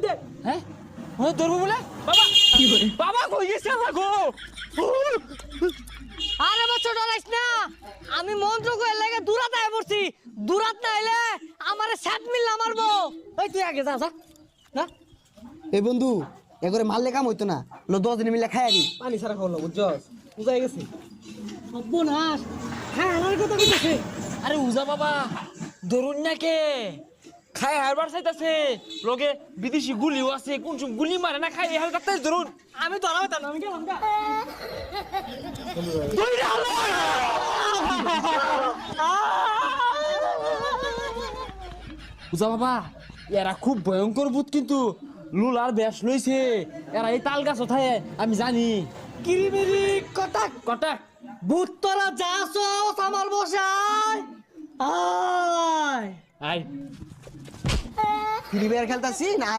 দে হ্যাঁ ও ধরবো বলে বাবা কি করে বাবা কই গেছে গো আরে বাচ্চা ডরাইস না আমি মন্ত্র কইলে লাগে দূরাত আয় পড়ছি দূরাত না আইলে আমারে সাত মিল মারবো ওই তুই আগে যা যা না এই বন্ধু এগরে মারলে কাম হইতো না লো 10 দিন মিলে খাই আরি পানি ছাড়া খাওয়া বুঝছস বুঝাই গেছে সর্বনাশ হ্যাঁ আমার কথা কইতেছে আরে উজা বাবা ধরুন না কে খাই হারবার চাইতাছে লগে বিদেশি গুলিও আছে কোন সব গুলি মারে না খাই হার কাটতে ধরুন আমি তো আরামে আমি গেলাম গা উজা বাবা এরা খুব ভয়ঙ্কর ভূত কিন্তু লুলার বেশ লইছে এরা এই তাল গাছ ওঠায় আমি জানি কিরিমিরি কটাক কটাক ভূত তোরা যাস আমার বসায় আয় আই ফ্রি ফায়ার খেলতাছি না